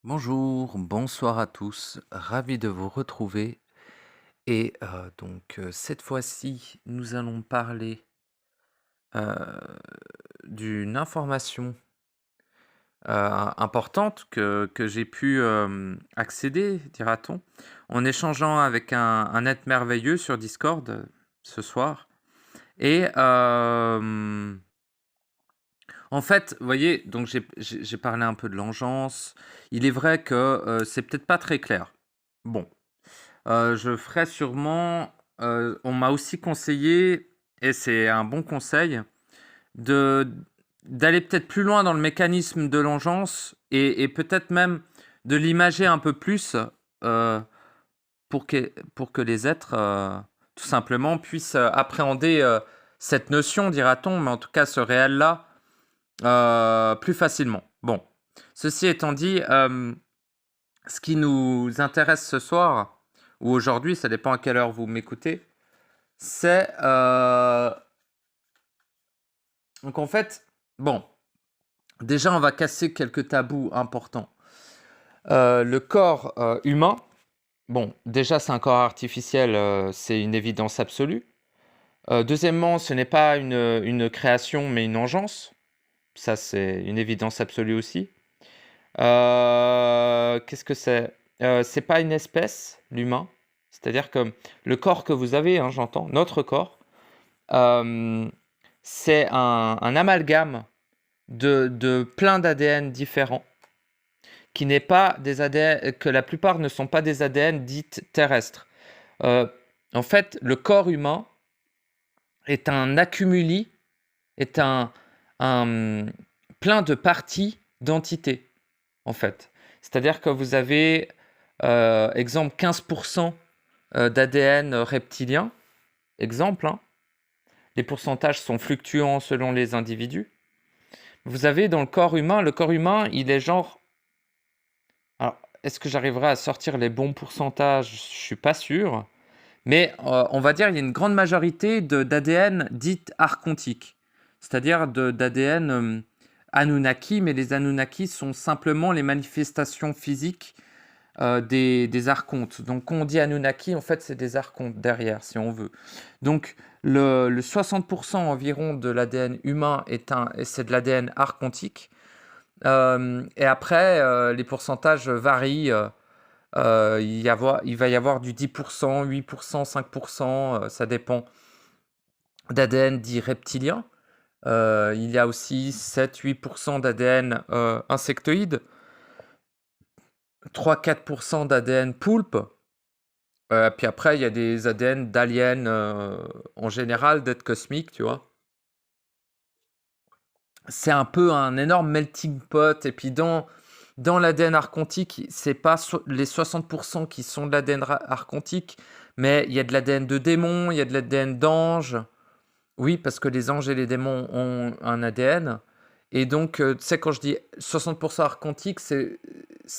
Bonjour, bonsoir à tous, ravi de vous retrouver. Et cette fois-ci, nous allons parler d'une information importante que j'ai pu accéder, dira-t-on, en échangeant avec un être merveilleux sur Discord ce soir. Et en fait, vous voyez, donc j'ai parlé un peu de l'engeance. Il est vrai que c'est peut-être pas très clair. Bon, je ferai sûrement, on m'a aussi conseillé, et c'est un bon conseil, de d'aller peut-être plus loin dans le mécanisme de l'engeance et peut-être même de l'imager un peu plus, heu, pour que les êtres, tout simplement puissent, appréhender, cette notion, dira-t-on, mais en tout cas ce réel-là, plus facilement. Bon, ceci étant dit, ce qui nous intéresse ce soir ou aujourd'hui, ça dépend à quelle heure vous m'écoutez, c'est, donc en fait, bon, déjà on va casser quelques tabous importants. Le corps, humain, bon, déjà c'est un corps artificiel, c'est une évidence absolue. Deuxièmement, ce n'est pas une création mais une engeance. Ça, c'est une évidence absolue aussi. Qu'est-ce que c'est? C'est pas une espèce, l'humain. C'est-à-dire que le corps que vous avez, hein, j'entends, notre corps, hem, c'est un amalgame de plein d'ADN différents, qui n'est pas des ADN, que la plupart ne sont pas des ADN dites terrestres. Heu, En fait, le corps humain est un accumuli, est un, plein de parties d'entités, en fait. C'est-à-dire que vous avez, exemple 15 d'ADN reptilien, exemple, hein. Les pourcentages sont fluctuants selon les individus. Vous avez dans le corps humain, il est genre, alors est-ce que j'arriverai à sortir les bons pourcentages? Je suis pas sûr, mais on va dire il y a une grande majorité d'ADN dites archontiques, c'est-à-dire d'ADN Anunnaki, mais les Anunnaki sont simplement les manifestations physiques des archontes. Donc quand on dit Anunnaki, en fait c'est des archontes derrière, si on veut. Donc le 60% environ de l'ADN humain c'est de l'ADN archontique. Et après, les pourcentages varient. Il va y avoir du 10%, 8%, 5%, ça dépend, d'ADN dit reptilien. Il y a aussi 7-8% d'ADN insectoïde, 3-4% d'ADN poulpe. Puis après, il y a des ADN d'aliens, en général, d'êtres cosmiques, tu vois. C'est un peu un énorme melting pot. Et puis dans l'ADN archontique, c'est pas les 60% qui sont de l'ADN archontique, mais il y a de l'ADN de démons, il y a de l'ADN d'anges. Oui, parce que les anges et les démons ont un ADN. Et donc, tu sais, quand je dis 60% archontique, c'est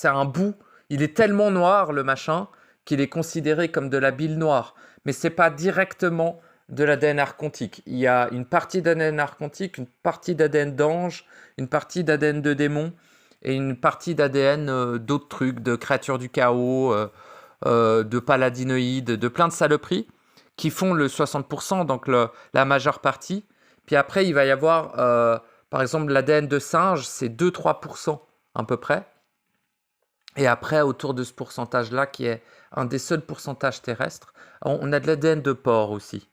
un bout. Il est tellement noir, le machin, qu'il est considéré comme de la bile noire. Mais c'est pas directement de l'ADN archontique. Il y a une partie d'ADN archontique, une partie d'ADN d'ange, une partie d'ADN de démon et une partie d'ADN d'autres trucs, de créatures du chaos, de paladinoïdes, de plein de saloperies qui font le 60%, donc la majeure partie. Puis après, il va y avoir, par exemple, l'ADN de singe, c'est 2-3% à peu près. Et après, autour de ce pourcentage-là, qui est un des seuls pourcentages terrestres, on a de l'ADN de porc aussi,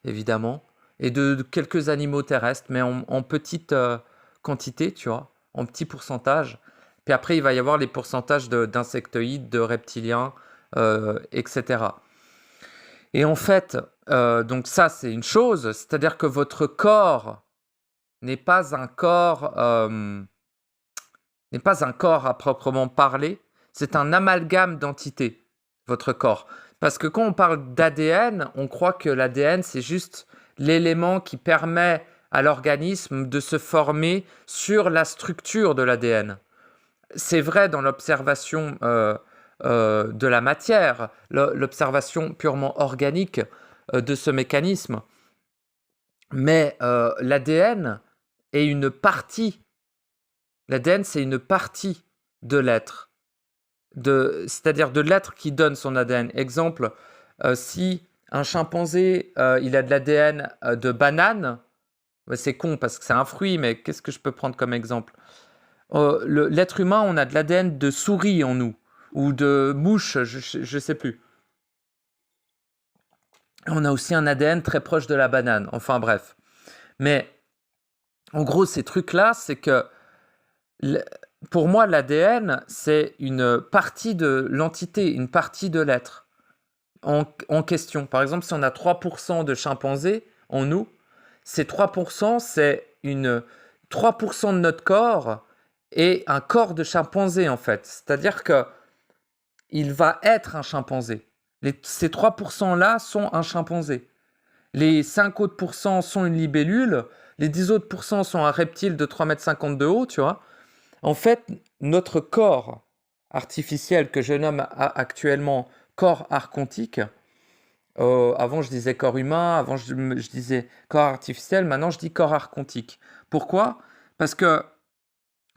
évidemment, et de quelques animaux terrestres, mais en petite quantité, tu vois, en petit pourcentage. Puis après, il va y avoir les pourcentages d'insectoïdes, de reptiliens, etc. Et en fait, donc ça, c'est une chose, c'est-à-dire que votre corps n'est pas un corps, n'est pas un corps à proprement parler, c'est un amalgame d'entités, votre corps. Parce que quand on parle d'ADN, on croit que l'ADN, c'est juste l'élément qui permet à l'organisme de se former sur la structure de l'ADN. C'est vrai dans l'observation de la matière, l'observation purement organique de ce mécanisme. Mais l'ADN est une partie. L'ADN, c'est une partie de l'être. c'est-à-dire de l'être qui donne son ADN. Exemple, si un chimpanzé, il a de l'ADN de banane, c'est con parce que c'est un fruit, mais qu'est-ce que je peux prendre comme exemple? L'être humain, on a de l'ADN de souris en nous, ou de mouche, je sais plus. On a aussi un ADN très proche de la banane, enfin bref. Mais en gros, ces trucs-là, c'est que pour moi, l'ADN, c'est une partie de l'entité, une partie de l'être en question. Par exemple, si on a 3% de chimpanzés en nous, ces 3%, c'est 3% de notre corps et un corps de chimpanzé, en fait. C'est-à-dire que il va être un chimpanzé. Ces 3%-là sont un chimpanzé. Les 5 autres pourcents sont une libellule. Les 10 autres pourcents sont un reptile de 3,50 m de haut, tu vois. En fait, notre corps artificiel que je nomme actuellement corps archontique, avant je disais corps humain, avant je disais corps artificiel, maintenant je dis corps archontique. Pourquoi? Parce que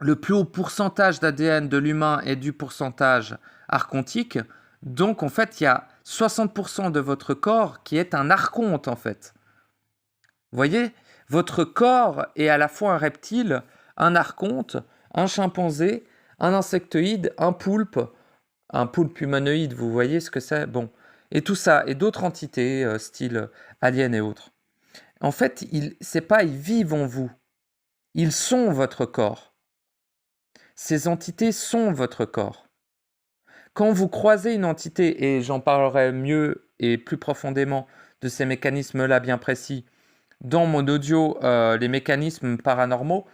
le plus haut pourcentage d'ADN de l'humain est du pourcentage archontique, donc en fait il y a 60% de votre corps qui est un archonte en fait. Vous voyez? Votre corps est à la fois un reptile, un archonte, un chimpanzé, un insectoïde, un poulpe humanoïde, vous voyez ce que c'est? Bon. Et tout ça, et d'autres entités, style aliens et autres. En fait, c'est pas ils vivent en vous, ils sont votre corps. Ces entités sont votre corps. Quand vous croisez une entité, et j'en parlerai mieux et plus profondément de ces mécanismes-là bien précis, dans mon audio, les mécanismes paranormaux,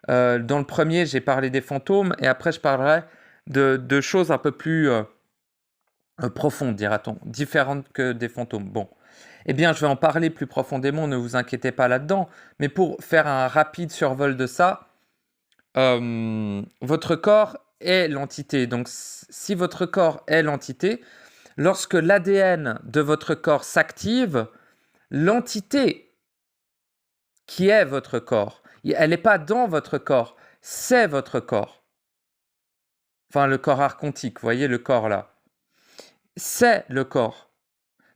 dans le premier, j'ai parlé des fantômes, et après, je parlerai de choses un peu plus profondes, dira-t-on, différentes que des fantômes. Bon, eh bien, je vais en parler plus profondément, ne vous inquiétez pas là-dedans, mais pour faire un rapide survol de ça, votre corps est l'entité. Donc, si votre corps est l'entité, lorsque l'ADN de votre corps s'active, l'entité qui est votre corps, elle n'est pas dans votre corps, c'est votre corps. Enfin, le corps archontique, vous voyez le corps là. C'est le corps.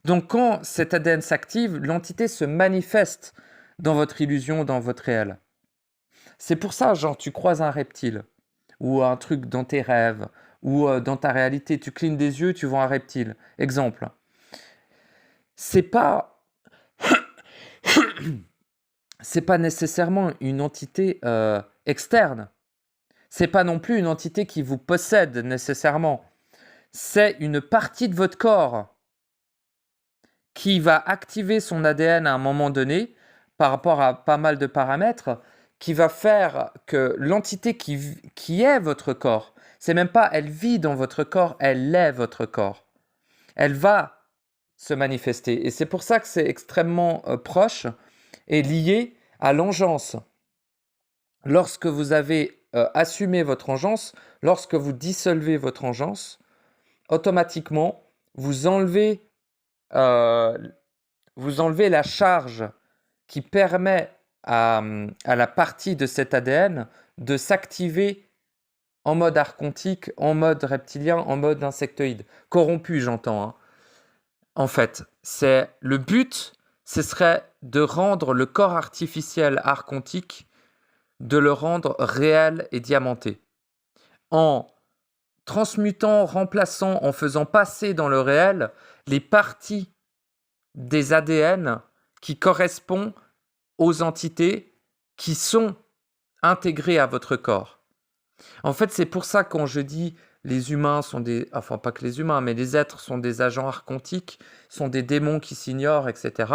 Donc, quand cet ADN s'active, l'entité se manifeste dans votre illusion, dans votre réel. C'est pour ça, genre, tu croises un reptile, ou un truc dans tes rêves, ou dans ta réalité, tu clignes des yeux, tu vois un reptile. Exemple. C'est pas nécessairement une entité externe. C'est pas non plus une entité qui vous possède nécessairement. C'est une partie de votre corps qui va activer son ADN à un moment donné par rapport à pas mal de paramètres qui va faire que l'entité qui est votre corps, c'est même pas elle vit dans votre corps, elle est votre corps. Elle va se manifester. Et c'est pour ça que c'est extrêmement proche et lié à l'engeance. Lorsque vous avez assumé votre engeance, lorsque vous dissolvez votre engeance, automatiquement, vous enlevez la charge qui permet à la partie de cet ADN de s'activer en mode archontique, en mode reptilien, en mode insectoïde. Corrompu, j'entends. Hein. En fait, le but, ce serait de rendre le corps artificiel archontique, de le rendre réel et diamanté. En transmutant, remplaçant, en faisant passer dans le réel les parties des ADN qui correspondent aux entités qui sont intégrées à votre corps. En fait, c'est pour ça quand je dis les humains sont enfin pas que les humains, mais les êtres sont des agents archontiques, sont des démons qui s'ignorent, etc.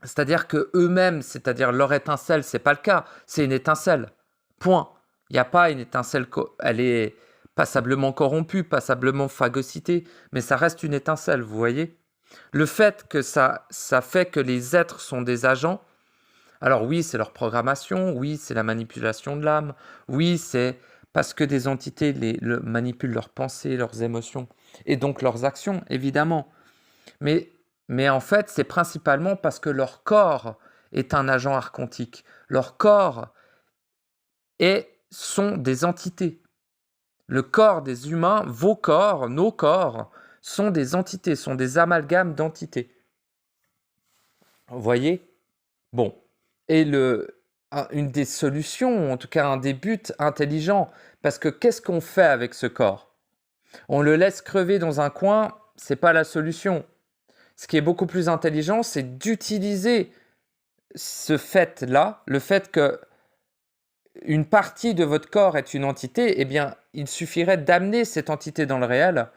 C'est-à-dire que eux-mêmes, c'est-à-dire leur étincelle, c'est pas le cas, c'est une étincelle. Point. Il n'y a pas une étincelle, elle est passablement corrompue, passablement phagocytée, mais ça reste une étincelle, vous voyez. Le fait que ça fait que les êtres sont des agents, alors oui, c'est leur programmation, oui, c'est la manipulation de l'âme, oui, c'est parce que des entités manipulent leurs pensées, leurs émotions, et donc leurs actions, évidemment. Mais en fait, c'est principalement parce que leur corps est un agent archontique. Leur corps sont des entités. Le corps des humains, vos corps, nos corps, sont des entités, sont des amalgames d'entités. Vous voyez? Bon. Et une des solutions, en tout cas un des buts intelligents, parce que qu'est-ce qu'on fait avec ce corps? On le laisse crever dans un coin, c'est pas la solution. Ce qui est beaucoup plus intelligent, c'est d'utiliser ce fait-là, le fait que une partie de votre corps est une entité, eh bien, il suffirait d'amener cette entité dans le réel,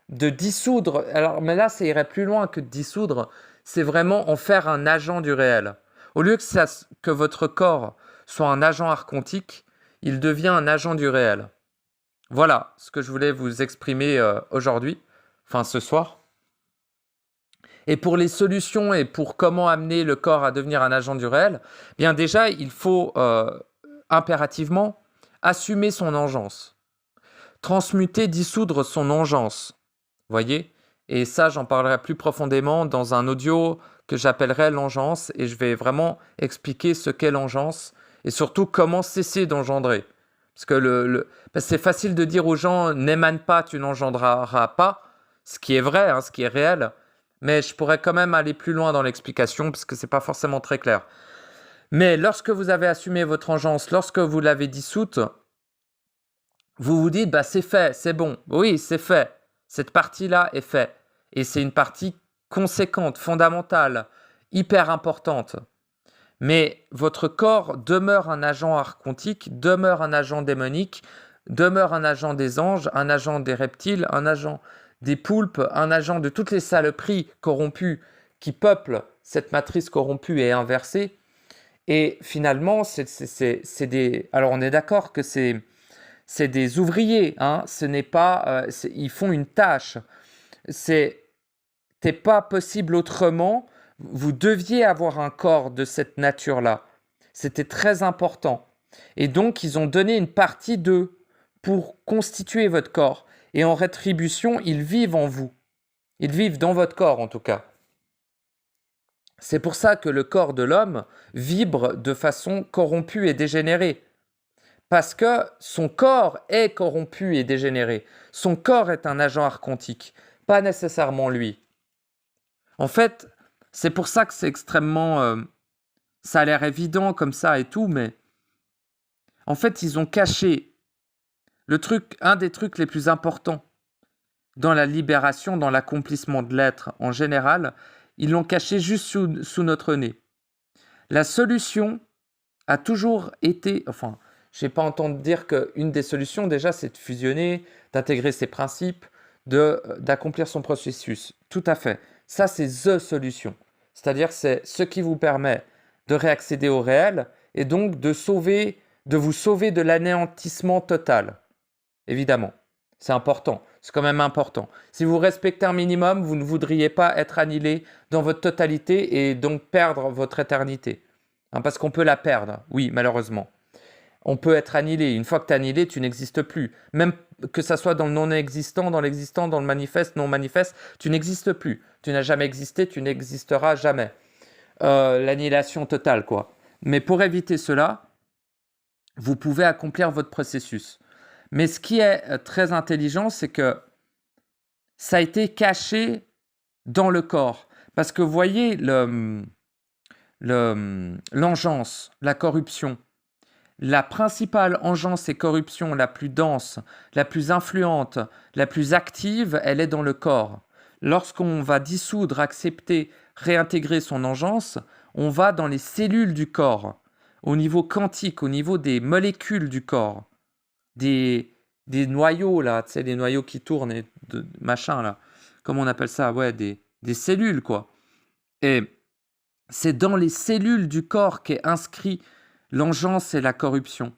de dissoudre. Alors, mais là, ça irait plus loin que de dissoudre. C'est vraiment en faire un agent du réel. Au lieu que votre corps soit un agent archontique, il devient un agent du réel. Voilà ce que je voulais vous exprimer aujourd'hui, enfin ce soir. Et pour les solutions et pour comment amener le corps à devenir un agent du réel, bien déjà, il faut impérativement assumer son engeance. Transmuter, dissoudre son engeance. Voyez? Et ça, j'en parlerai plus profondément dans un audio que j'appellerai l'engeance, et je vais vraiment expliquer ce qu'est l'engeance et surtout comment cesser d'engendrer. Parce que c'est facile de dire aux gens n'émane pas, tu n'engendreras pas, ce qui est vrai, hein, ce qui est réel, mais je pourrais quand même aller plus loin dans l'explication parce que c'est pas forcément très clair. Mais lorsque vous avez assumé votre engeance, lorsque vous l'avez dissoute, vous vous dites, bah, c'est fait, c'est bon. Oui, c'est fait. Cette partie-là est faite. Et c'est une partie conséquente, fondamentale, hyper importante. Mais votre corps demeure un agent archontique, demeure un agent démonique, demeure un agent des anges, un agent des reptiles, un agent des poulpes, un agent de toutes les saloperies corrompues qui peuplent cette matrice corrompue et inversée. Et finalement, c'est des... Alors on est d'accord que c'est des ouvriers, hein. Ce n'est pas, ils font une tâche. C'était pas possible autrement. Vous deviez avoir un corps de cette nature-là. C'était très important. Et donc, ils ont donné une partie d'eux pour constituer votre corps. Et en rétribution, ils vivent en vous. Ils vivent dans votre corps, en tout cas. C'est pour ça que le corps de l'homme vibre de façon corrompue et dégénérée. Parce que son corps est corrompu et dégénéré. Son corps est un agent archontique, pas nécessairement lui. En fait, c'est pour ça que c'est extrêmement... ça a l'air évident comme ça et tout, mais... En fait, ils ont caché un des trucs les plus importants dans la libération, dans l'accomplissement de l'être en général, ils l'ont caché juste sous notre nez. La solution a toujours été... Enfin, je n'ai pas entendu dire qu'une des solutions, déjà, c'est de fusionner, d'intégrer ses principes, d'accomplir son processus. Tout à fait. Ça, c'est the solution. C'est-à-dire, c'est ce qui vous permet de réaccéder au réel et donc de vous sauver de l'anéantissement total. Évidemment. C'est important. C'est quand même important. Si vous respectez un minimum, vous ne voudriez pas être annihilé dans votre totalité et donc perdre votre éternité. Hein, parce qu'on peut la perdre, oui, malheureusement. On peut être annihilé. Une fois que tu es annihilé, tu n'existes plus. Même que ça soit dans le non-existant, dans l'existant, dans le manifeste, non-manifeste, tu n'existes plus. Tu n'as jamais existé, tu n'existeras jamais. L'annihilation totale, quoi. Mais pour éviter cela, vous pouvez accomplir votre processus. Mais ce qui est très intelligent, c'est que ça a été caché dans le corps. Parce que vous voyez l'engeance, la corruption. La principale engeance et corruption la plus dense, la plus influente, la plus active, elle est dans le corps. Lorsqu'on va dissoudre, accepter, réintégrer son engeance, on va dans les cellules du corps, au niveau quantique, au niveau des molécules du corps, des noyaux, là, tu sais, les noyaux qui tournent, et machin, là. Comment on appelle ça? Ouais, des cellules, quoi. Et c'est dans les cellules du corps qu'est inscrit l'engeance et la corruption.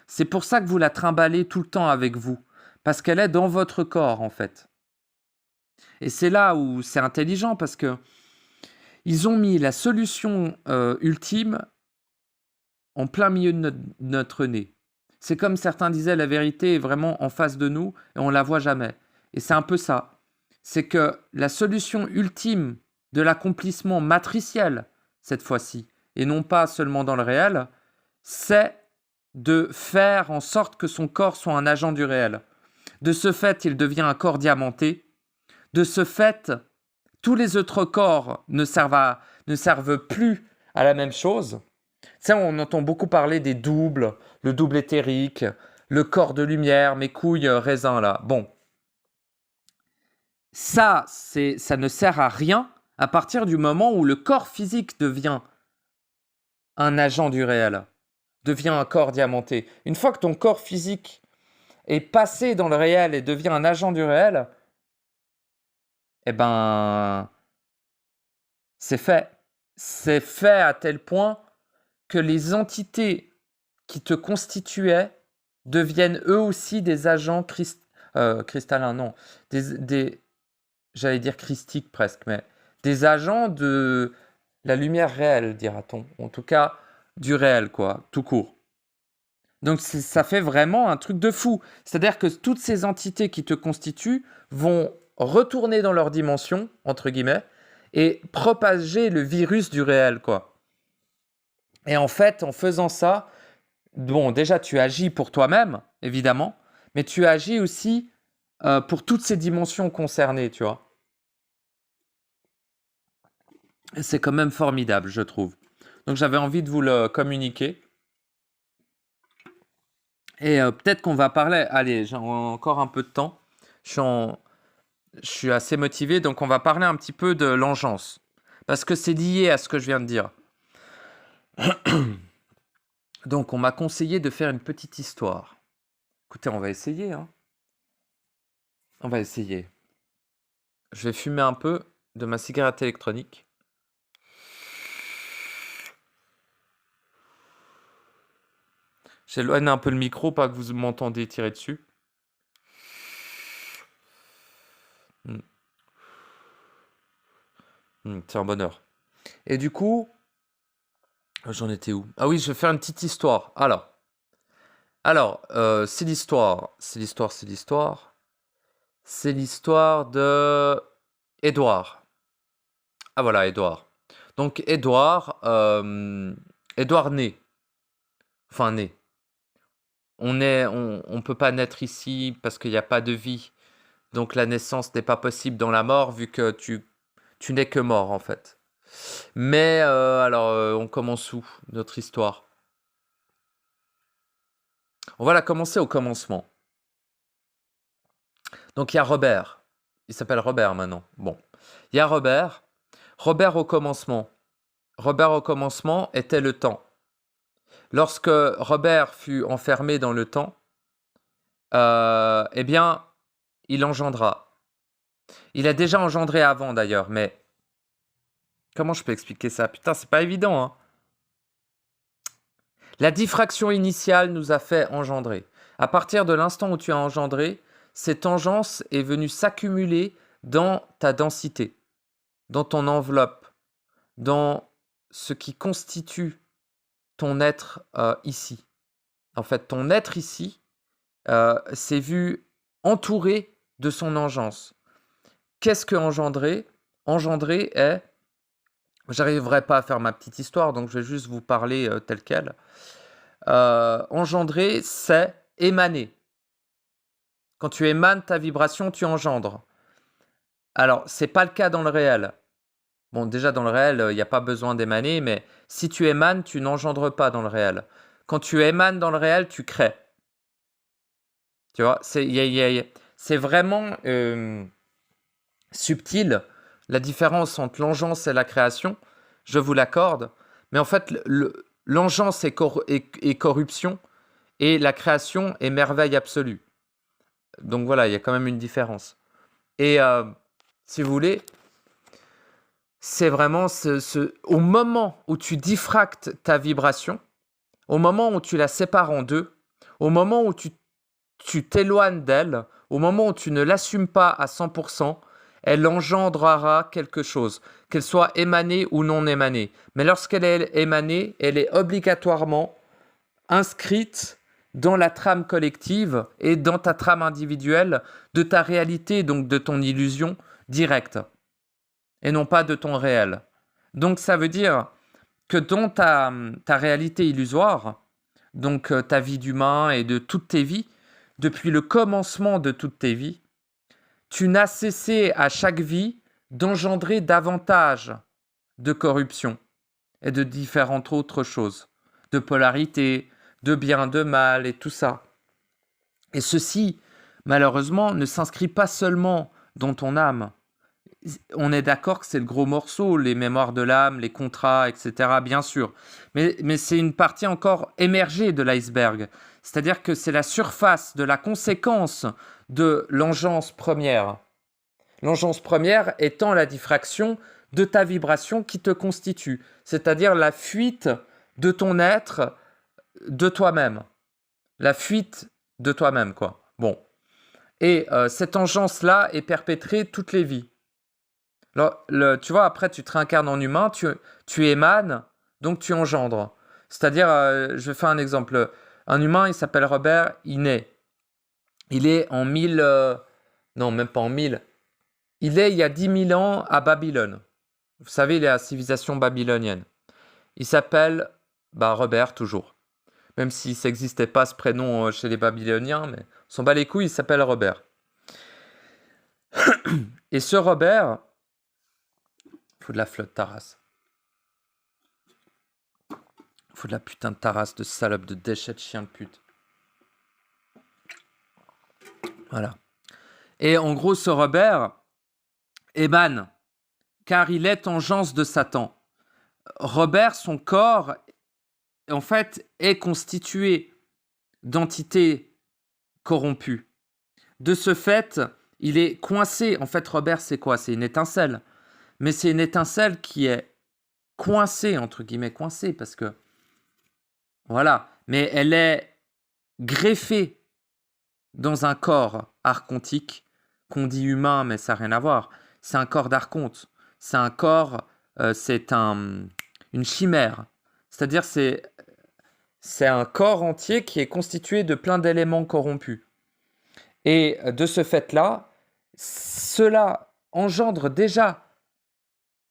C'est pour ça que vous la trimballez tout le temps avec vous, parce qu'elle est dans votre corps, en fait. Et c'est là où c'est intelligent, parce que ils ont mis la solution ultime en plein milieu de notre nez. C'est comme certains disaient, la vérité est vraiment en face de nous et on la voit jamais. Et c'est un peu ça. C'est que la solution ultime de l'accomplissement matriciel, cette fois-ci, et non pas seulement dans le réel, c'est de faire en sorte que son corps soit un agent du réel. De ce fait, il devient un corps diamanté. De ce fait, tous les autres corps ne servent plus à la même chose. Ça, on entend beaucoup parler des doubles, le double éthérique, le corps de lumière, mes couilles raisin là. Bon, ça ne sert à rien à partir du moment où le corps physique devient un agent du réel, devient un corps diamanté. Une fois que ton corps physique est passé dans le réel et devient un agent du réel, eh ben, c'est fait. C'est fait à tel point que les entités qui te constituaient deviennent eux aussi des agents cristallins, non, j'allais dire christiques presque, mais des agents de la lumière réelle, dira-t-on. En tout cas, du réel, quoi, tout court. Donc ça fait vraiment un truc de fou. C'est-à-dire que toutes ces entités qui te constituent vont retourner dans leur dimension, entre guillemets, et propager le virus du réel, quoi. Et en fait, en faisant ça, bon, déjà, tu agis pour toi-même, évidemment, mais tu agis aussi pour toutes ces dimensions concernées, tu vois. Et c'est quand même formidable, je trouve. Donc j'avais envie de vous le communiquer. Et peut-être qu'on va parler... Allez, j'ai encore un peu de temps. Je suis assez motivé, donc on va parler un petit peu de l'engeance. Parce que c'est lié à ce que je viens de dire. Donc on m'a conseillé de faire une petite histoire. Écoutez, on va essayer, hein. On va essayer. Je vais fumer un peu de ma cigarette électronique. J'éloigne un peu le micro, pas que vous m'entendez tirer dessus. C'est un bonheur. Et du coup, j'en étais où? Ah oui, je vais faire une petite histoire. Alors, c'est l'histoire de Édouard. Ah voilà, Édouard. Donc Édouard né. Enfin né. On peut pas naître ici parce qu'il n'y a pas de vie. Donc la naissance n'est pas possible dans la mort vu que tu n'es que mort en fait. Mais alors, on commence où notre histoire? On va la commencer au commencement. Donc il y a Robert. Il s'appelle Robert maintenant. Bon. Il y a Robert. Robert au commencement. Robert au commencement était le temps. Lorsque Robert fut enfermé dans le temps, eh bien, il engendra. Il a déjà engendré avant d'ailleurs, mais comment je peux expliquer ça? Putain, c'est pas évident, hein. La diffraction initiale nous a fait engendrer. À partir de l'instant où tu as engendré, cette engeance est venue s'accumuler dans ta densité, dans ton enveloppe, dans ce qui constitue ton être ici. En fait, ton être ici s'est vu entouré de son engeance. Qu'est-ce que engendrer? Engendrer est... J'arriverai pas à faire ma petite histoire, donc je vais juste vous parler tel quel. Engendrer, c'est émaner. Quand tu émanes ta vibration, tu engendres. Alors, c'est pas le cas dans le réel. Bon, déjà dans le réel, il n'y a pas besoin d'émaner, mais si tu émanes, tu n'engendres pas dans le réel. Quand tu émanes dans le réel, tu crées. Tu vois, c'est vraiment subtil, la différence entre l'engeance et la création, je vous l'accorde, mais en fait, l'engeance est corruption et la création est merveille absolue. Donc voilà, il y a quand même une différence. Et si vous voulez, c'est vraiment au moment où tu diffractes ta vibration, au moment où tu la sépares en deux, au moment où tu t'éloignes d'elle, au moment où tu ne l'assumes pas à 100%, elle engendrera quelque chose, qu'elle soit émanée ou non émanée. Mais lorsqu'elle est émanée, elle est obligatoirement inscrite dans la trame collective et dans ta trame individuelle de ta réalité, donc de ton illusion directe, et non pas de ton réel. Donc ça veut dire que dans ta réalité illusoire, donc ta vie d'humain et de toutes tes vies, depuis le commencement de toutes tes vies, tu n'as cessé à chaque vie d'engendrer davantage de corruption et de différentes autres choses, de polarité, de bien, de mal et tout ça. Et ceci, malheureusement, ne s'inscrit pas seulement dans ton âme. On est d'accord que c'est le gros morceau, les mémoires de l'âme, les contrats, etc., bien sûr. Mais c'est une partie encore émergée de l'iceberg. C'est-à-dire que c'est la surface de la conséquence de l'engeance première. L'engeance première étant la diffraction de ta vibration qui te constitue, c'est-à-dire la fuite de ton être de toi-même. La fuite de toi-même, quoi. Bon. Et cette engeance-là est perpétrée toutes les vies. Alors, tu vois, après, tu te réincarnes en humain, tu émanes, donc tu engendres. C'est-à-dire, je vais faire un exemple. Un humain, il s'appelle Robert, il naît. Il est en 1000... non, même pas en 1000. Il est il y a 10 000 ans à Babylone. Vous savez, la civilisation babylonienne. Il s'appelle Robert, toujours. Même si ça n'existait pas ce prénom chez les Babyloniens, mais on s'en bat les couilles, il s'appelle Robert. Et ce Robert... Faut de la flotte, ta race. Faut de la putain de ta race de salope, de déchet de chien de pute. Voilà. Et en gros, ce Robert émane, car il est engeance de Satan. Robert, son corps, en fait, est constitué d'entités corrompues. De ce fait, il est coincé. En fait, Robert, c'est quoi? C'est une étincelle. Mais c'est une étincelle qui est coincée, entre guillemets, coincée, parce que... Voilà. Mais elle est greffée dans un corps archontique qu'on dit humain, mais ça n'a rien à voir. C'est un corps d'archonte. C'est un corps... c'est une chimère. C'est-à-dire, c'est un corps entier qui est constitué de plein d'éléments corrompus. Et de ce fait-là, cela engendre déjà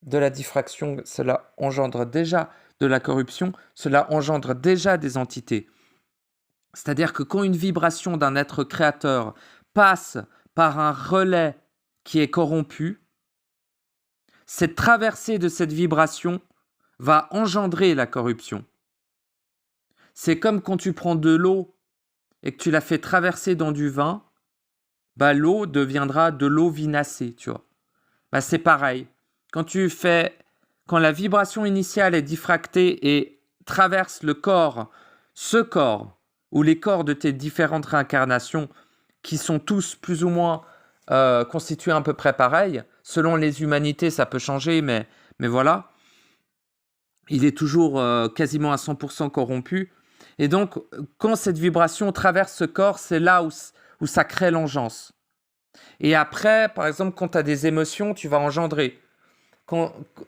de la diffraction, cela engendre déjà de la corruption, cela engendre déjà des entités. C'est-à-dire que quand une vibration d'un être créateur passe par un relais qui est corrompu, cette traversée de cette vibration va engendrer la corruption. C'est comme quand tu prends de l'eau et que tu la fais traverser dans du vin, l'eau deviendra de l'eau vinacée, tu vois. C'est pareil. Quand la vibration initiale est diffractée et traverse le corps, ce corps, ou les corps de tes différentes réincarnations, qui sont tous plus ou moins constitués à peu près pareil, selon les humanités, ça peut changer, mais voilà. Il est toujours quasiment à 100% corrompu. Et donc, quand cette vibration traverse ce corps, c'est là où ça crée l'engeance. Et après, par exemple, quand tu as des émotions, tu vas engendrer.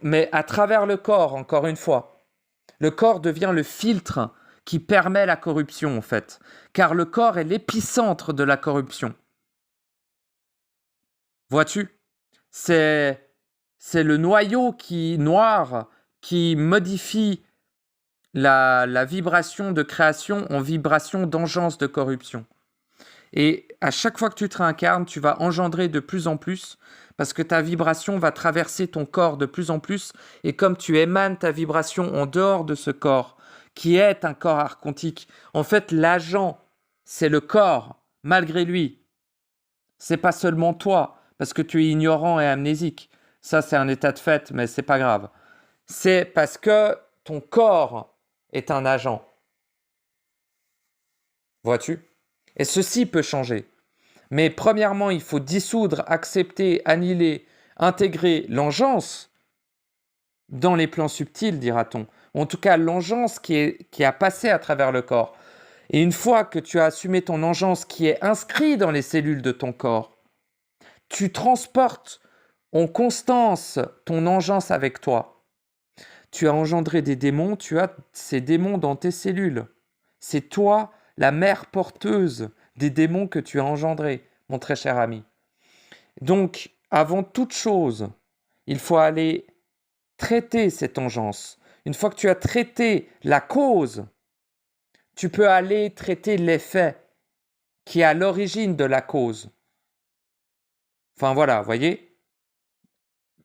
Mais à travers le corps, encore une fois. Le corps devient le filtre qui permet la corruption, en fait. Car le corps est l'épicentre de la corruption. Vois-tu? C'est le noyau noir qui modifie la vibration de création en vibration d'engeance de corruption. Et à chaque fois que tu te réincarnes, tu vas engendrer de plus en plus parce que ta vibration va traverser ton corps de plus en plus. Et comme tu émanes ta vibration en dehors de ce corps, qui est un corps archontique, en fait, l'agent, c'est le corps, malgré lui. C'est pas seulement toi, parce que tu es ignorant et amnésique. Ça, c'est un état de fait, mais c'est pas grave. C'est parce que ton corps est un agent. Vois-tu? Et ceci peut changer. Mais premièrement, il faut dissoudre, accepter, annihiler, intégrer l'engeance dans les plans subtils, dira-t-on. En tout cas, l'engeance qui a passé à travers le corps. Et une fois que tu as assumé ton engeance qui est inscrite dans les cellules de ton corps, tu transportes en constance ton engeance avec toi. Tu as engendré des démons, tu as ces démons dans tes cellules. C'est toi, la mère porteuse des démons que tu as engendrés, mon très cher ami. Donc, avant toute chose, il faut aller traiter cette engeance. Une fois que tu as traité la cause, tu peux aller traiter l'effet qui est à l'origine de la cause. Enfin voilà, vous voyez,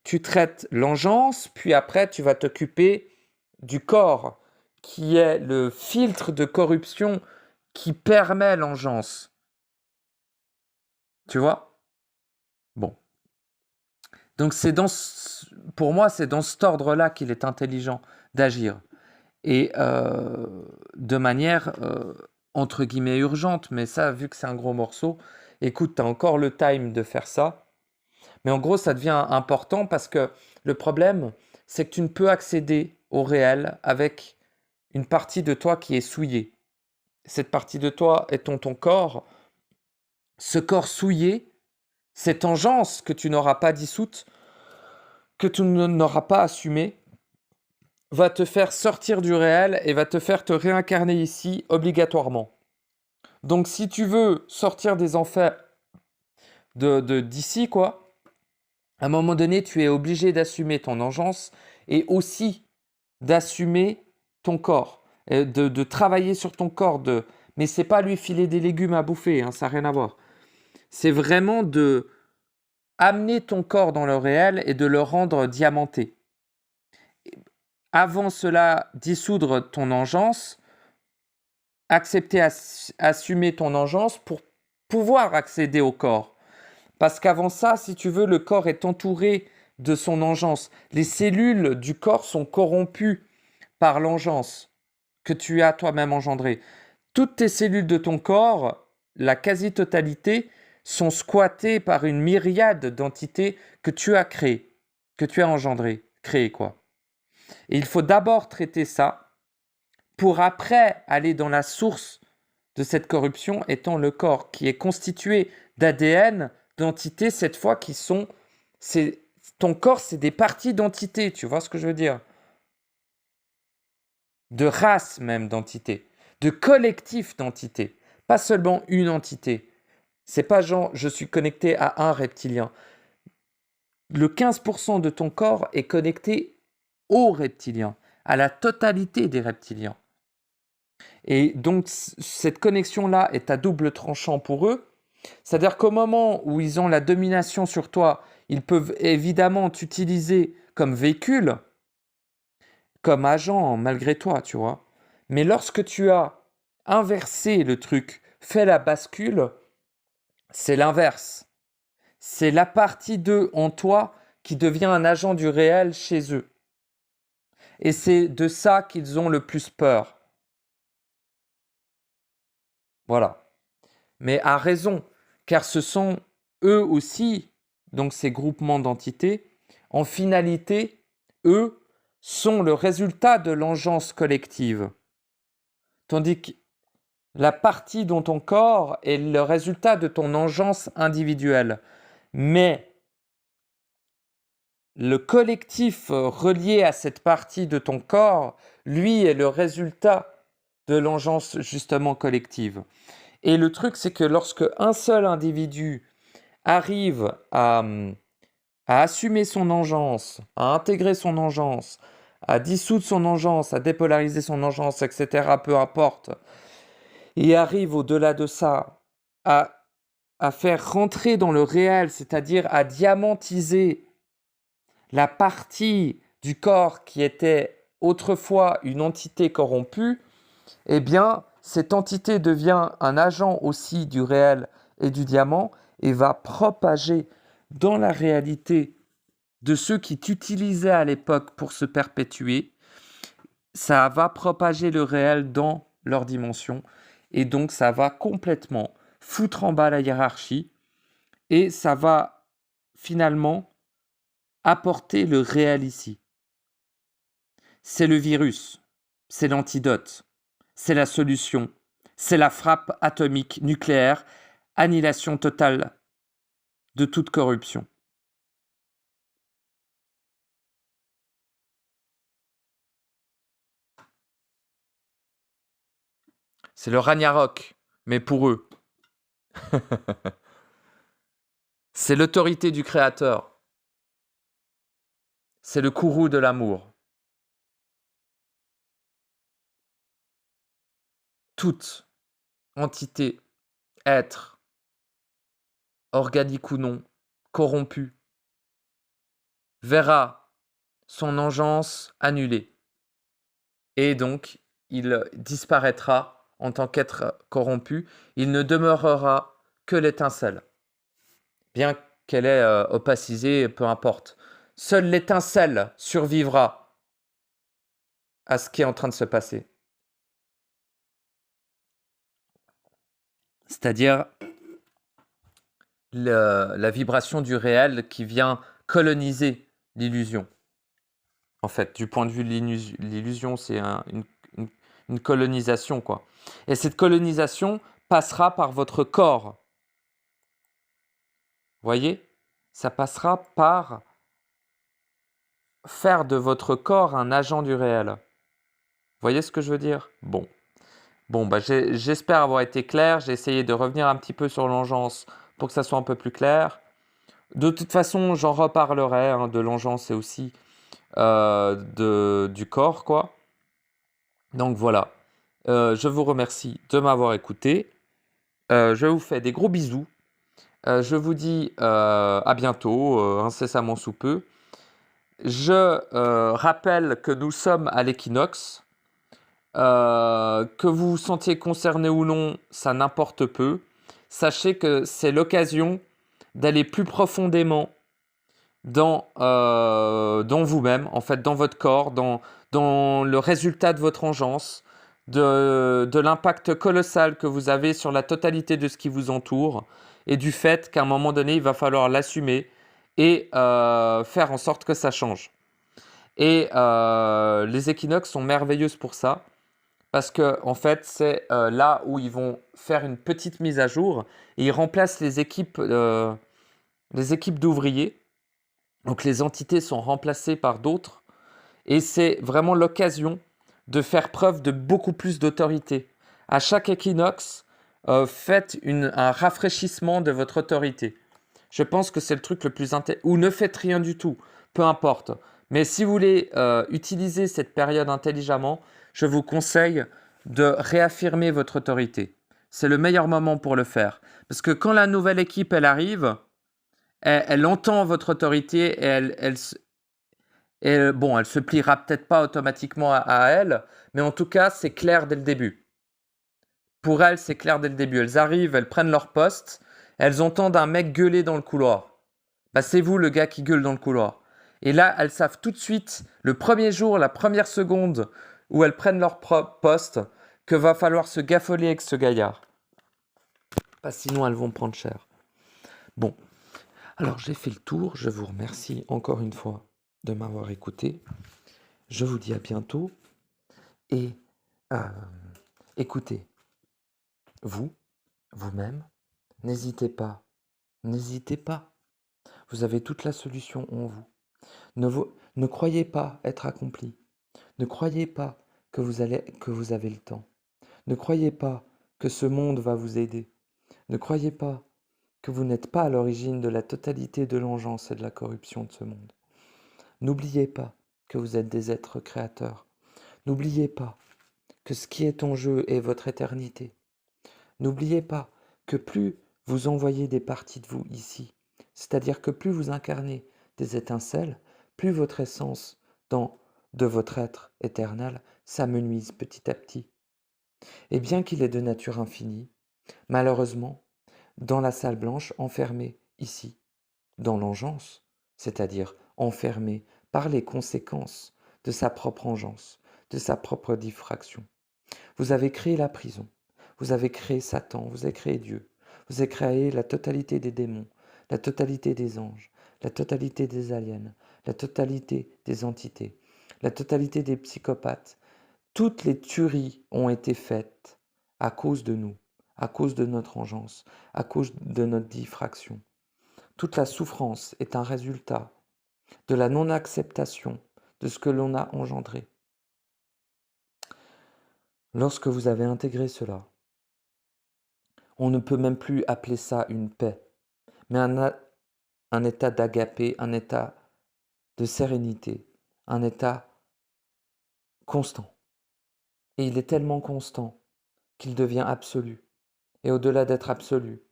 tu traites l'engeance, puis après tu vas t'occuper du corps, qui est le filtre de corruption qui permet l'engeance. Tu vois? Bon. Donc pour moi, c'est dans cet ordre-là qu'il est intelligent d'agir. Et de manière, entre guillemets, urgente. Mais ça, vu que c'est un gros morceau, écoute, tu as encore le time de faire ça. Mais en gros, ça devient important parce que le problème, c'est que tu ne peux accéder au réel avec une partie de toi qui est souillée. Cette partie de toi étant ton corps. Ce corps souillé, cette engeance que tu n'auras pas dissoute, que tu n'auras pas assumée, va te faire sortir du réel et va te faire te réincarner ici obligatoirement. Donc si tu veux sortir des enfers d'ici, quoi, à un moment donné, tu es obligé d'assumer ton engeance et aussi d'assumer ton corps, de travailler sur ton corps. Mais c'est pas lui filer des légumes à bouffer, hein, ça n'a rien à voir. C'est vraiment de amener ton corps dans le réel et de le rendre diamanté. Avant cela, dissoudre ton engeance, accepter, assumer ton engeance pour pouvoir accéder au corps. Parce qu'avant ça, si tu veux, le corps est entouré de son engeance. Les cellules du corps sont corrompues par l'engeance que tu as toi-même engendrée. Toutes tes cellules de ton corps, la quasi-totalité, sont squattées par une myriade d'entités que tu as créées, que tu as engendrées, créées quoi. Et il faut d'abord traiter ça pour après aller dans la source de cette corruption étant le corps qui est constitué d'ADN, d'entités cette fois qui sont... ton corps, c'est des parties d'entités, tu vois ce que je veux dire? De races même d'entités, de collectifs d'entités, pas seulement une entité. C'est pas genre je suis connecté à un reptilien. Le 15% de ton corps est connecté aux reptiliens, à la totalité des reptiliens. Et donc, cette connexion-là est à double tranchant pour eux. C'est-à-dire qu'au moment où ils ont la domination sur toi, ils peuvent évidemment t'utiliser comme véhicule, comme agent malgré toi, tu vois. Mais lorsque tu as inversé le truc, fait la bascule, c'est l'inverse. C'est la partie d'eux en toi qui devient un agent du réel chez eux. Et c'est de ça qu'ils ont le plus peur. Voilà. Mais à raison, car ce sont eux aussi, donc ces groupements d'entités, en finalité, eux sont le résultat de l'engeance collective. Tandis que la partie dont ton corps est le résultat de ton engeance individuelle. Mais le collectif relié à cette partie de ton corps, lui, est le résultat de l'engeance justement collective. Et le truc, c'est que lorsque un seul individu arrive à assumer son engeance, à intégrer son engeance, à dissoudre son engeance, à dépolariser son engeance, etc., peu importe, et arrive au-delà de ça à faire rentrer dans le réel, c'est-à-dire à diamantiser la partie du corps qui était autrefois une entité corrompue, eh bien, cette entité devient un agent aussi du réel et du diamant et va propager dans la réalité de ceux qui t'utilisaient à l'époque pour se perpétuer, ça va propager le réel dans leur dimension et donc ça va complètement foutre en bas la hiérarchie et ça va finalement apporter le réel ici. C'est le virus, c'est l'antidote, c'est la solution, c'est la frappe atomique nucléaire, annihilation totale de toute corruption. C'est le Ragnarok, mais pour eux. C'est l'autorité du Créateur. C'est le courroux de l'amour. toute entité, être, organique ou non, corrompu, verra son engeance annulée. Et donc, il disparaîtra en tant qu'être corrompu. Il ne demeurera que l'étincelle, bien qu'elle est opacisée, peu importe. Seule l'étincelle survivra à ce qui est en train de se passer. C'est-à-dire la vibration du réel qui vient coloniser l'illusion. En fait, du point de vue de l'illusion, c'est une colonisation, quoi. Et cette colonisation passera par votre corps. Voyez? Ça passera par faire de votre corps un agent du réel. Voyez ce que je veux dire? Bon. Bon, bah, j'espère avoir été clair. J'ai essayé de revenir un petit peu sur l'engeance pour que ça soit un peu plus clair. De toute façon, j'en reparlerai hein, de l'engeance et aussi du corps, quoi. Donc voilà. Je vous remercie de m'avoir écouté. Je vous fais des gros bisous. Je vous dis à bientôt, incessamment sous peu. Je rappelle que nous sommes à l'équinoxe. Que vous vous sentiez concerné ou non, ça n'importe peu. Sachez que c'est l'occasion d'aller plus profondément dans vous-même, en fait, dans votre corps, dans le résultat de votre engeance, de l'impact colossal que vous avez sur la totalité de ce qui vous entoure, et du fait qu'à un moment donné, il va falloir l'assumer et faire en sorte que ça change. Et les équinoxes sont merveilleuses pour ça, parce que en fait, c'est là où ils vont faire une petite mise à jour, et ils remplacent les équipes d'ouvriers. Donc les entités sont remplacées par d'autres et c'est vraiment l'occasion de faire preuve de beaucoup plus d'autorité. À chaque équinoxe, faites un rafraîchissement de votre autorité. Je pense que c'est le truc le plus intéressant. Ou ne faites rien du tout, peu importe. Mais si vous voulez utiliser cette période intelligemment, je vous conseille de réaffirmer votre autorité. C'est le meilleur moment pour le faire. Parce que quand la nouvelle équipe, elle arrive, elle entend votre autorité et elle se pliera peut-être pas automatiquement à elle, mais en tout cas, c'est clair dès le début. Pour elles, c'est clair dès le début. Elles arrivent, elles prennent leur poste, elles entendent un mec gueuler dans le couloir. Bah, c'est vous le gars qui gueule dans le couloir. Et là, elles savent tout de suite, le premier jour, la première seconde où elles prennent leur poste, que va falloir se gaffoler avec ce gaillard. Sinon, elles vont prendre cher. Bon, alors j'ai fait le tour. Je vous remercie encore une fois de m'avoir écouté. Je vous dis à bientôt. Et écoutez, vous-même, n'hésitez pas. Vous avez toute la solution en vous. Ne croyez pas être accompli. Ne croyez pas que vous avez le temps. Ne croyez pas que ce monde va vous aider. Ne croyez pas que vous n'êtes pas à l'origine de la totalité de l'engeance et de la corruption de ce monde. N'oubliez pas que vous êtes des êtres créateurs. N'oubliez pas que ce qui est en jeu est votre éternité. N'oubliez pas que plus vous envoyez des parties de vous ici, c'est-à-dire que plus vous incarnez des étincelles, plus votre essence de votre être éternel s'amenuise petit à petit. Et bien qu'il est de nature infinie, malheureusement, dans la salle blanche, enfermé ici, dans l'engeance, c'est-à-dire enfermé par les conséquences de sa propre engeance, de sa propre diffraction. Vous avez créé la prison, vous avez créé Satan, vous avez créé Dieu, vous avez créé la totalité des démons, la totalité des anges, la totalité des aliens, la totalité des entités, la totalité des psychopathes. Toutes les tueries ont été faites à cause de nous, à cause de notre engeance, à cause de notre diffraction. Toute la souffrance est un résultat de la non-acceptation de ce que l'on a engendré. Lorsque vous avez intégré cela, on ne peut même plus appeler ça une paix, mais un état d'agapé, un état de sérénité, un état constant. Et il est tellement constant qu'il devient absolu. Et au-delà d'être absolu,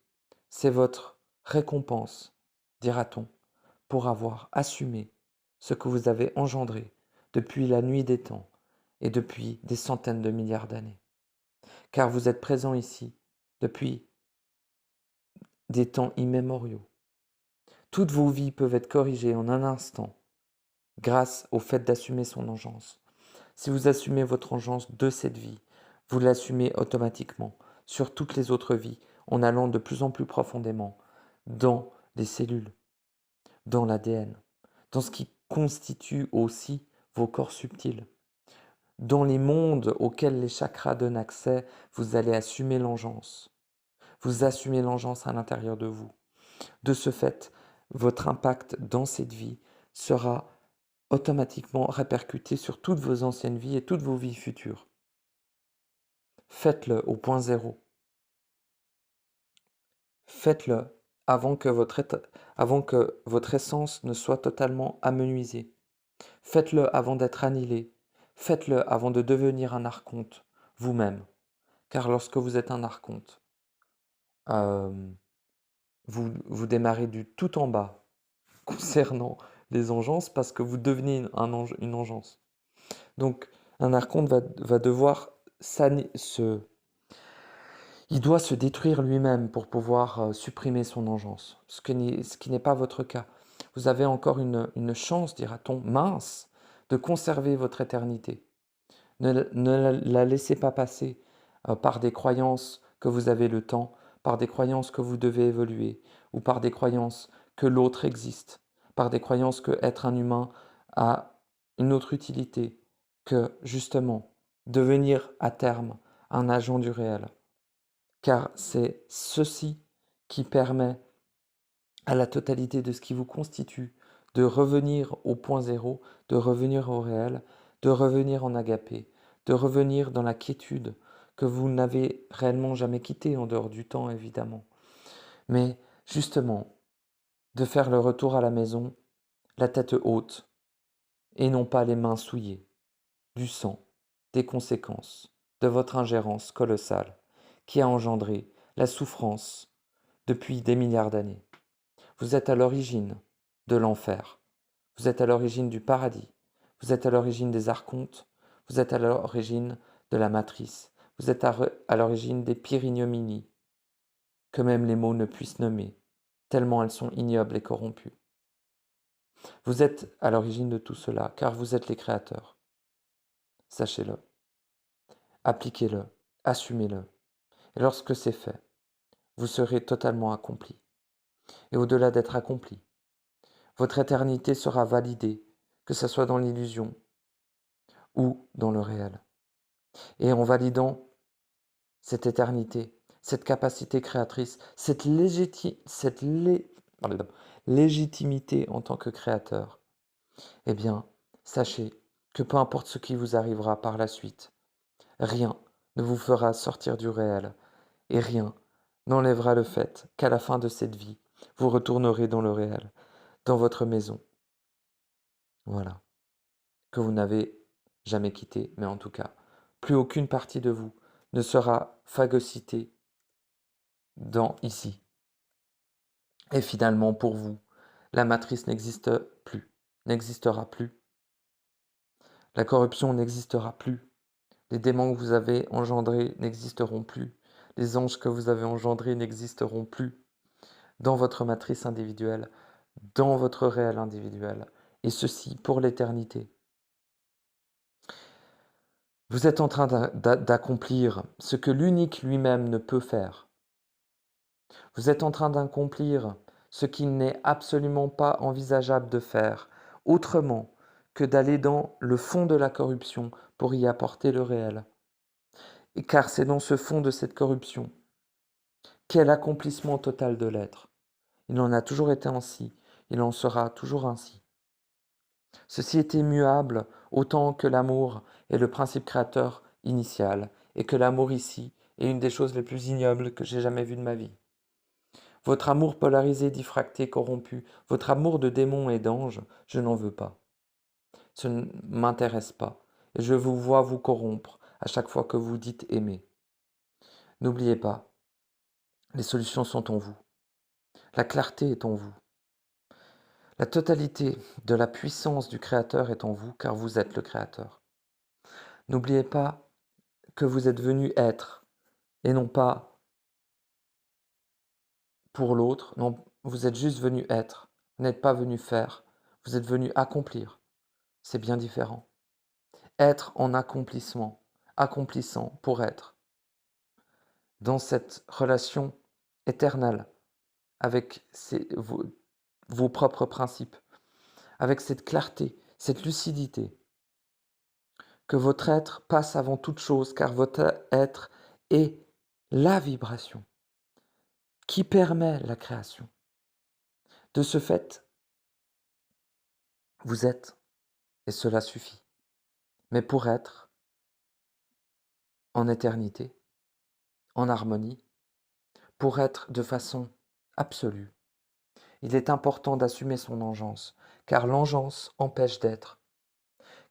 c'est votre récompense, dira-t-on, pour avoir assumé ce que vous avez engendré depuis la nuit des temps et depuis des centaines de milliards d'années. Car vous êtes présent ici depuis des temps immémoriaux. Toutes vos vies peuvent être corrigées en un instant grâce au fait d'assumer son engeance. Si vous assumez votre engeance de cette vie, vous l'assumez automatiquement sur toutes les autres vies en allant de plus en plus profondément dans les cellules, dans l'ADN, dans ce qui constitue aussi vos corps subtils. Dans les mondes auxquels les chakras donnent accès, vous allez assumer l'engeance. Vous assumez l'engeance à l'intérieur de vous. De ce fait, votre impact dans cette vie sera automatiquement répercuté sur toutes vos anciennes vies et toutes vos vies futures. Faites-le au point zéro. Faites-le avant que votre essence ne soit totalement amenuisée. Faites-le avant d'être annihilé. Faites-le avant de devenir un archonte, vous-même. Car lorsque vous êtes un archonte, euh, vous démarrez du tout en bas concernant les engences parce que vous devenez une engeance. Donc, un archonte va devoir il doit se détruire lui-même pour pouvoir supprimer son engeance, ce qui n'est pas votre cas. Vous avez encore une chance, dira-t-on, mince, de conserver votre éternité. Ne la laissez pas passer par des croyances que vous avez le temps, par des croyances que vous devez évoluer, ou par des croyances que l'autre existe, par des croyances que être un humain a une autre utilité que justement devenir à terme un agent du réel. Car c'est ceci qui permet à la totalité de ce qui vous constitue de revenir au point zéro, de revenir au réel, de revenir en agapé, de revenir dans la quiétude que vous n'avez réellement jamais quittée en dehors du temps évidemment. Mais justement, de faire le retour à la maison, la tête haute, et non pas les mains souillées, du sang, des conséquences de votre ingérence colossale qui a engendré la souffrance depuis des milliards d'années. Vous êtes à l'origine de l'enfer. Vous êtes à l'origine du paradis. Vous êtes à l'origine des archontes. Vous êtes à l'origine de la matrice. Vous êtes à l'origine des pires ignominies que même les mots ne puissent nommer, tellement elles sont ignobles et corrompues. Vous êtes à l'origine de tout cela, car vous êtes les créateurs. Sachez-le. Appliquez-le. Assumez-le. Et lorsque c'est fait, vous serez totalement accompli. Et au-delà d'être accompli, votre éternité sera validée, que ce soit dans l'illusion ou dans le réel. Et en validant cette éternité, cette capacité créatrice, cette légitimité en tant que créateur, eh bien, sachez que peu importe ce qui vous arrivera par la suite, rien ne vous fera sortir du réel et rien n'enlèvera le fait qu'à la fin de cette vie, vous retournerez dans le réel, dans votre maison. Voilà. Que vous n'avez jamais quitté, mais en tout cas, plus aucune partie de vous ne sera phagocytée dans ici. Et finalement, pour vous, la matrice n'existe plus, n'existera plus. La corruption n'existera plus. Les démons que vous avez engendrés n'existeront plus. Les anges que vous avez engendrés n'existeront plus dans votre matrice individuelle, dans votre réel individuel. Et ceci pour l'éternité. Vous êtes en train d'accomplir ce que l'unique lui-même ne peut faire. Vous êtes en train d'accomplir ce qu'il n'est absolument pas envisageable de faire autrement que d'aller dans le fond de la corruption pour y apporter le réel. Et car c'est dans ce fond de cette corruption qu'est l'accomplissement total de l'être. Il en a toujours été ainsi, il en sera toujours ainsi. Ceci est immuable autant que l'amour est le principe créateur initial et que l'amour ici est une des choses les plus ignobles que j'ai jamais vues de ma vie. Votre amour polarisé, diffracté, corrompu, votre amour de démon et d'ange, je n'en veux pas. Ce ne m'intéresse pas et je vous vois vous corrompre à chaque fois que vous dites aimer. N'oubliez pas, les solutions sont en vous. La clarté est en vous. La totalité de la puissance du Créateur est en vous, car vous êtes le Créateur. N'oubliez pas que vous êtes venu être, et non pas pour l'autre. Non, vous êtes juste venu être. Vous n'êtes pas venu faire. Vous êtes venu accomplir. C'est bien différent. Être en accomplissement, accomplissant pour être. Dans cette relation éternelle avec vos propres principes, avec cette clarté, cette lucidité, que votre être passe avant toute chose, car votre être est la vibration qui permet la création. De ce fait, vous êtes, et cela suffit. Mais pour être en éternité, en harmonie, pour être de façon absolue, il est important d'assumer son engeance, car l'engeance empêche d'être.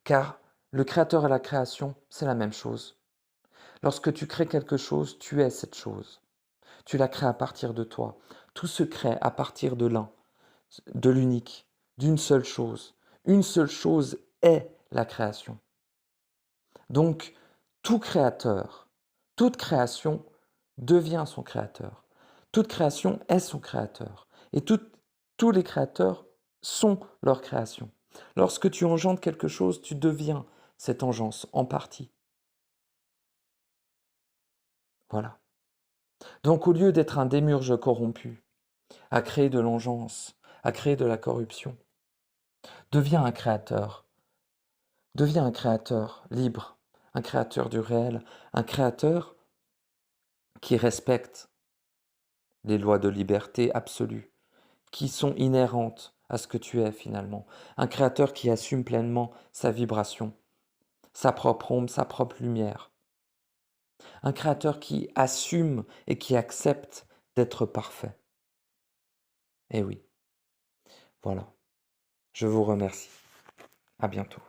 Car le créateur et la création, c'est la même chose. Lorsque tu crées quelque chose, tu es cette chose. Tu la crées à partir de toi. Tout se crée à partir de l'un, de l'unique, d'une seule chose. Une seule chose est la création. Donc, tout créateur, toute création devient son créateur. Toute création est son créateur. Et tous les créateurs sont leur création. Lorsque tu engendres quelque chose, tu deviens cette engeance en partie. Voilà. Donc au lieu d'être un démiurge corrompu, à créer de l'engeance, à créer de la corruption, deviens un créateur. Deviens un créateur libre, un créateur du réel, un créateur qui respecte les lois de liberté absolue, qui sont inhérentes à ce que tu es finalement. Un créateur qui assume pleinement sa vibration, sa propre ombre, sa propre lumière. Un créateur qui assume et qui accepte d'être parfait. Eh oui, voilà. Je vous remercie. À bientôt.